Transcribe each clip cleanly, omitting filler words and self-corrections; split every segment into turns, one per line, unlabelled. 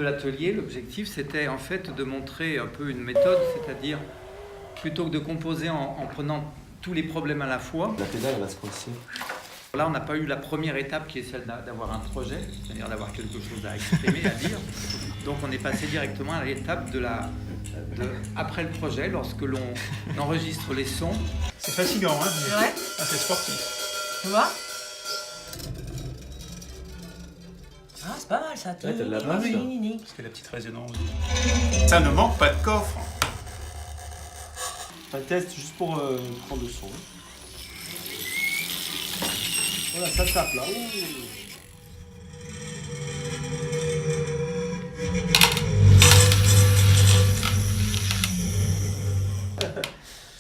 l'atelier, l'objectif, c'était en fait de montrer un peu une méthode, c'est-à-dire plutôt que de composer en prenant tous les problèmes à la fois.
La pédale, elle va se coincer.
Là, on n'a pas eu la première étape qui est celle d'avoir un projet, c'est-à-dire d'avoir quelque chose à exprimer, à dire. Donc on est passé directement à l'étape après le projet, lorsque l'on enregistre les sons.
C'est fatigant, hein, mais
Ouais.
c'est sportif.
Tu vois? Ah, c'est pas mal ça.
Ouais, t'as de la basse, là.
Parce que la petite résonance. Ça ne manque pas de coffre.
Un test juste pour prendre le son. Voilà, ça tape là. Ouh.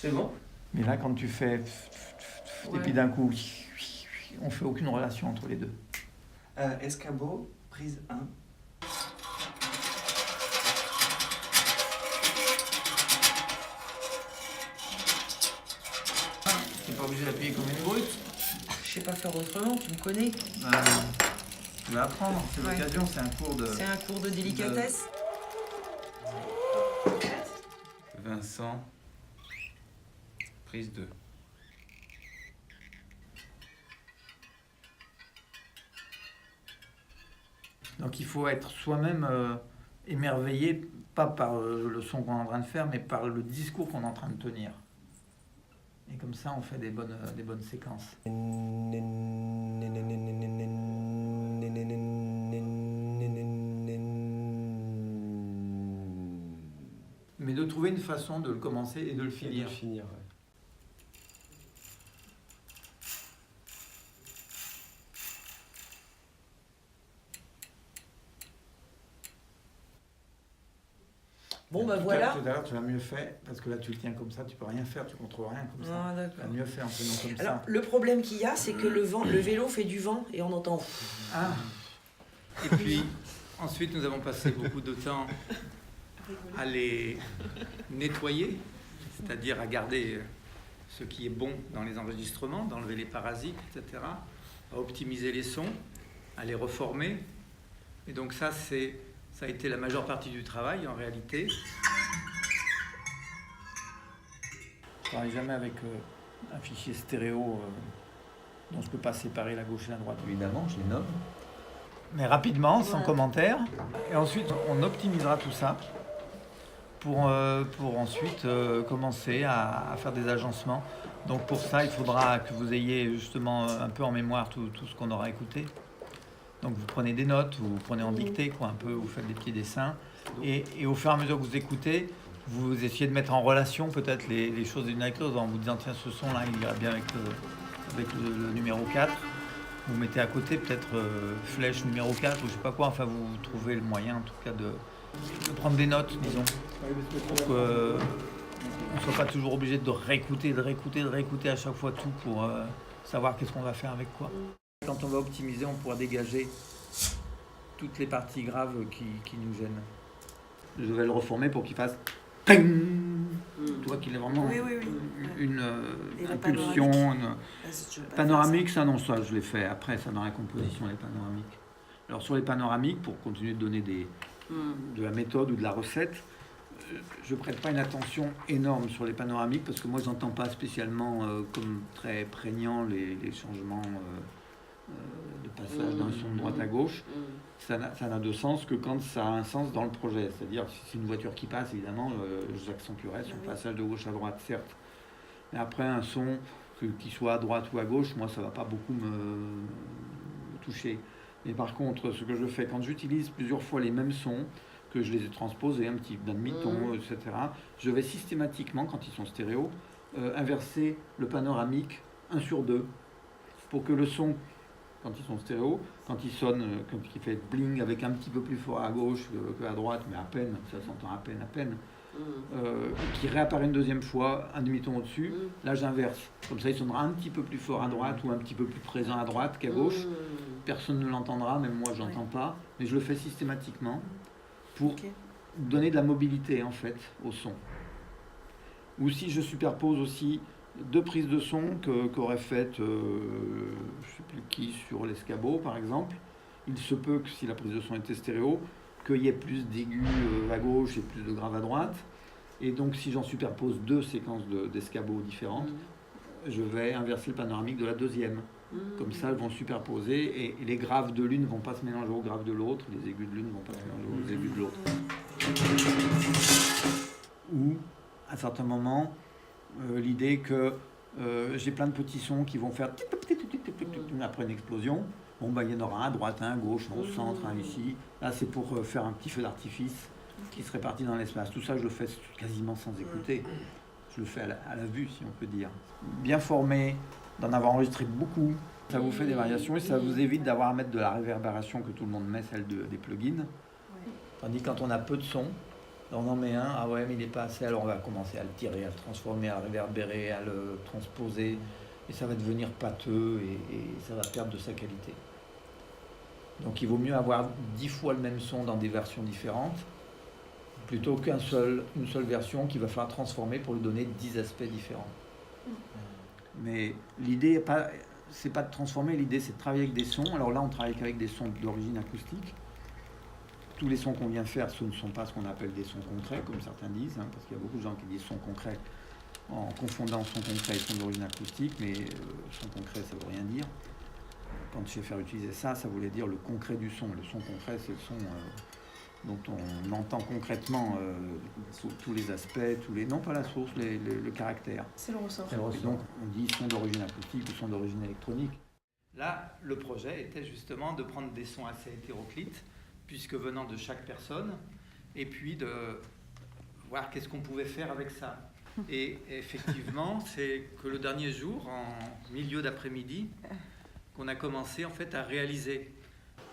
C'est bon.
Mais là, quand tu fais... Et puis d'un coup, on fait aucune relation entre les deux.
Escabeau, prise 1.
T'es pas obligé d'appuyer comme une brute.
Je sais pas faire autrement, tu me connais.
Tu vas apprendre, c'est
Ouais.
l'occasion, c'est un cours de...
C'est un cours de délicatesse.
Vincent, prise 2.
Donc il faut être soi-même émerveillé, pas par le son qu'on est en train de faire, mais par le discours qu'on est en train de tenir. Et comme ça, on fait des bonnes séquences. Mais de trouver une façon de le commencer et de le
Et de
finir.
finir, ouais.
Bon, bah
Tout
voilà.
à l'heure, tu l'as mieux fait, parce que là, tu le tiens comme ça, tu peux rien faire, tu contrôles rien comme ça.
Ah,
Tu
d'accord.
l'as mieux fait en tenant comme
Alors,
ça.
le problème qu'il y a, c'est que le vélo fait du vent et on entend.
Ah. Et puis, ensuite, nous avons passé beaucoup de temps à les nettoyer, c'est-à-dire à garder ce qui est bon dans les enregistrements, d'enlever les parasites, etc., à optimiser les sons, à les reformer. Et donc ça a été la majeure partie du travail en réalité. Je ne travaille jamais avec un fichier stéréo dont je ne peux pas séparer la gauche et la droite.
Évidemment, je les nomme.
Mais rapidement, sans
Ouais.
commentaire. Et ensuite, on optimisera tout ça pour ensuite commencer à faire des agencements. Donc pour ça, il faudra que vous ayez justement un peu en mémoire tout ce qu'on aura écouté. Donc vous prenez des notes, vous prenez en dictée, quoi, un peu, vous faites des petits dessins. Et au fur et à mesure que vous écoutez, vous essayez de mettre en relation peut-être les choses l'une avec l'autre en vous disant tiens, ce son-là, il irait bien avec le numéro 4. Vous mettez à côté peut-être flèche numéro 4 ou je sais pas quoi, enfin vous trouvez le moyen en tout cas de prendre des notes, disons, pour qu'on ne soit pas toujours obligé de réécouter à chaque fois tout pour savoir qu'est-ce qu'on va faire avec quoi. Quand on va optimiser, on pourra dégager toutes les parties graves qui nous gênent. Je vais le reformer pour qu'il fasse ping. Tu vois qu'il est vraiment
Oui.
une
Et la
impulsion,
panoramique
panoramique, ça non, ça je l'ai fait après, ça dans la composition, les panoramiques. Alors sur les panoramiques, pour continuer de donner de la méthode ou de la recette, je prête pas une attention énorme sur les panoramiques parce que moi j'entends pas spécialement comme très prégnant les changements de passage d'un son de droite à gauche. Ça n'a de sens que quand ça a un sens dans le projet. C'est-à-dire, si c'est une voiture qui passe, évidemment, j'accentuerai son passage de gauche à droite, certes. Mais après, un son, qu'il soit à droite ou à gauche, moi, ça ne va pas beaucoup me toucher. Mais par contre, ce que je fais, quand j'utilise plusieurs fois les mêmes sons, que je les ai transposés un petit d'un demi-ton, etc., je vais systématiquement, quand ils sont stéréo, inverser le panoramique 1 sur 2, pour que le son, quand ils sont stéréo, quand ils sonnent, quand il fait bling avec un petit peu plus fort à gauche qu'à droite, mais à peine, ça s'entend à peine, qui réapparaît une deuxième fois, un demi-ton au-dessus, là j'inverse. Comme ça il sonnera un petit peu plus fort à droite ou un petit peu plus présent à droite qu'à gauche. Personne ne l'entendra, même moi je n'entends pas, mais je le fais systématiquement pour donner de la mobilité en fait au son. Ou si je superpose aussi 2 prises de son qu'aurait faites, je ne sais plus qui, sur l'escabeau par exemple, il se peut que si la prise de son était stéréo, qu'il y ait plus d'aigus à gauche et plus de graves à droite. Et donc, si j'en superpose 2 séquences d'escabeaux différentes, je vais inverser le panoramique de la deuxième. Comme ça, elles vont superposer et les graves de l'une ne vont pas se mélanger aux graves de l'autre, les aigus de l'une ne vont pas se mélanger aux aigus de l'autre. Ou, à certains moments, l'idée que j'ai plein de petits sons qui vont faire après une explosion. Bon, bah, il y en aura un à droite, un à gauche, un au centre, un ici. Là, c'est pour faire un petit feu d'artifice qui se répartit dans l'espace. Tout ça, je le fais quasiment sans écouter. Je le fais à la vue, si on peut dire. Bien formé, d'en avoir enregistré beaucoup, ça vous fait des variations et ça vous évite d'avoir à mettre de la réverbération que tout le monde met, celle des plugins. Tandis que quand on a peu de son, on en met un, ah ouais, mais il n'est pas assez, alors on va commencer à le tirer, à le transformer, à le réverbérer, à le transposer, et ça va devenir pâteux et ça va perdre de sa qualité. Donc il vaut mieux avoir 10 fois le même son dans des versions différentes, plutôt qu'une seule version qu'il va falloir transformer pour lui donner 10 aspects différents. Mais l'idée, c'est pas de transformer, l'idée c'est de travailler avec des sons. Alors là, on travaille qu'avec des sons d'origine acoustique. Tous les sons qu'on vient faire, ce ne sont pas ce qu'on appelle des sons concrets, comme certains disent, hein, parce qu'il y a beaucoup de gens qui disent sons concrets en confondant son concret et son d'origine acoustique, mais son concret, ça ne veut rien dire. Quand je vais faire utiliser ça, ça voulait dire le concret du son. Le son concret, c'est le son dont on entend concrètement tous les aspects, non pas la source, le caractère.
C'est le ressort.
Donc on dit son d'origine acoustique ou son d'origine électronique. Là, le projet était justement de prendre des sons assez hétéroclites, puisque venant de chaque personne, et puis de voir qu'est-ce qu'on pouvait faire avec ça. Et effectivement, c'est que le dernier jour, en milieu d'après-midi, qu'on a commencé en fait à réaliser.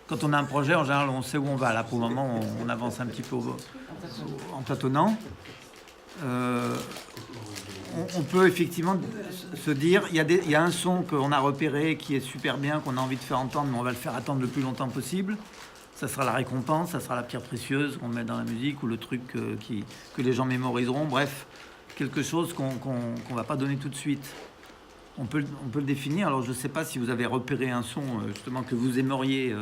Quand on a un projet, en général, on sait où on va. Là, pour le moment, on avance un petit peu en tâtonnant. On peut effectivement se dire, il y a un son qu'on a repéré qui est super bien, qu'on a envie de faire entendre, mais on va le faire attendre le plus longtemps possible. Ça sera la récompense, ça sera la pierre précieuse qu'on met dans la musique ou le truc que les gens mémoriseront. Bref, quelque chose qu'on ne va pas donner tout de suite. On peut le définir. Alors, je ne sais pas si vous avez repéré un son justement que vous aimeriez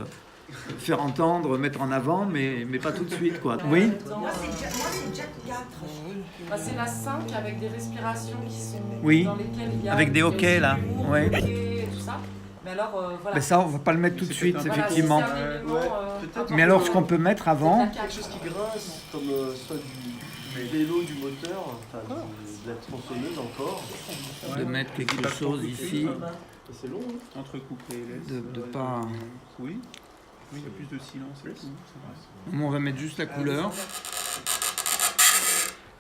faire entendre, mettre en avant, mais pas tout de suite, quoi. Oui.
Moi, c'est Jack 4.
C'est la 5 avec des respirations qui sont
Oui,
dans lesquelles il y a
avec des hoquets, là. Ouais.
Et tout ça. Mais alors, voilà.
Mais ça, on ne va pas le mettre tout de suite,
Voilà,
effectivement.
c'est un élément,
Peut-être
Mais alors, ce qu'on peut mettre avant,
quelque chose qui grince, comme soit du vélo, du moteur, enfin, de la tronçonneuse encore.
de mettre quelque chose ici,
C'est long, hein.
Entrecoupé, laisse.
de pas...
Oui. Oui, il y a plus de silence et tout. C'est vrai.
On va mettre juste la couleur.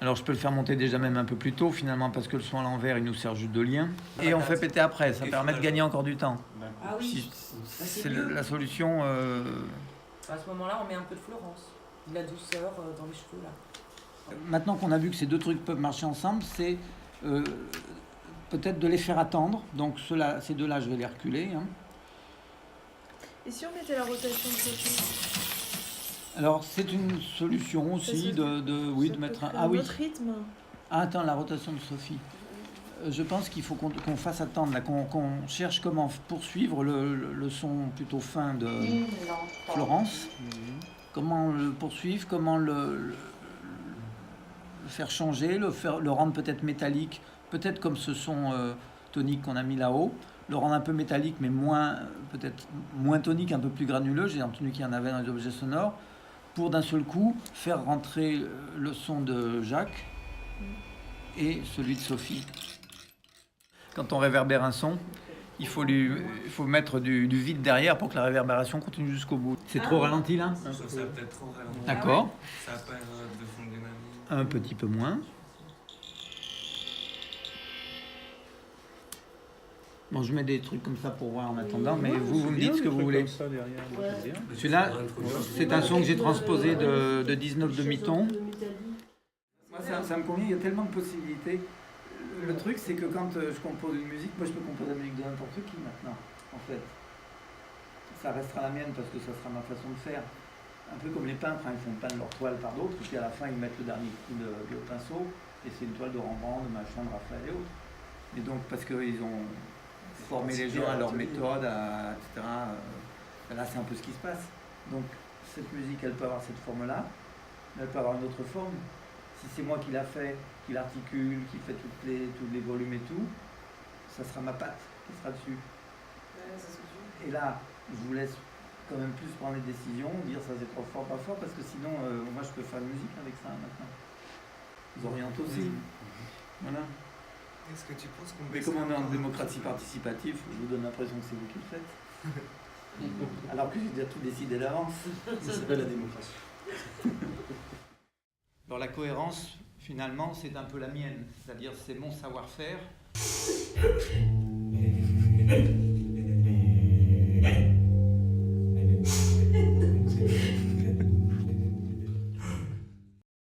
Alors je peux le faire monter déjà même un peu plus tôt finalement parce que le son à l'envers il nous sert juste de lien. Et on fait péter après, ça permet de gagner encore du temps.
Ah oui.
C'est la solution.
À ce moment-là, on met un peu de Florence, de la douceur dans les cheveux là.
Maintenant qu'on a vu que ces deux trucs peuvent marcher ensemble, c'est peut-être de les faire attendre. Donc ces deux-là, je vais les reculer. Hein.
Et si on mettait la rotation de Sophie?
Alors c'est une solution aussi de mettre un... Ah oui.
Notre rythme.
Ah, attends, la rotation de Sophie. Je pense qu'il faut qu'on fasse attendre, là, qu'on cherche comment poursuivre le son plutôt fin de Florence. Comment le poursuivre, comment le faire changer, le rendre peut-être métallique, peut-être comme ce son tonique qu'on a mis là-haut, le rendre un peu métallique mais peut-être moins tonique, un peu plus granuleux, j'ai entendu qu'il y en avait dans les objets sonores, pour d'un seul coup faire rentrer le son de Jacques et celui de Sophie. Quand on réverbère un son, il faut mettre du vide derrière pour que la réverbération continue jusqu'au bout. C'est trop ralenti là ?
Ça a peut-être trop ralenti.
D'accord.
Ça n'a pas de fond de dynamique.
Un petit peu moins. Bon, je mets des trucs comme ça pour voir en attendant, mais vous me dites ce que vous voulez. Celui-là, c'est un son que j'ai transposé de 19 demi-tons. Moi, ça me convient, il y a tellement de possibilités. Le truc, c'est que quand je compose une musique, moi je peux composer la musique de n'importe qui maintenant, en fait. Ça restera la mienne parce que ça sera ma façon de faire. Un peu comme les peintres, hein, ils font peindre leur toile par d'autres, puis à la fin ils mettent le dernier coup de pinceau, et c'est une toile de Rembrandt, de Machin, de Raphaël et autres. Et donc, parce qu'ils ont formé les gens à leur méthode, etc. Là, c'est un peu ce qui se passe. Donc, cette musique, elle peut avoir cette forme-là, mais elle peut avoir une autre forme. Si c'est moi qui l'a fait, qui l'articule, qui fait tous les volumes et tout, ça sera ma patte qui sera dessus. Et là, je vous laisse quand même plus prendre les décisions, dire ça c'est trop fort, pas fort, parce que sinon, moi je peux faire de la musique avec ça maintenant. Ils orientent aussi. Voilà.
Est-ce que tu penses qu'on
Mais comme on est en démocratie participative, je vous donne l'impression que c'est vous qui le faites. Alors que j'ai déjà tout décidé d'avance.
Ça s'appelle la démocratie.
Alors la cohérence, finalement, c'est un peu la mienne. C'est-à-dire c'est mon savoir-faire.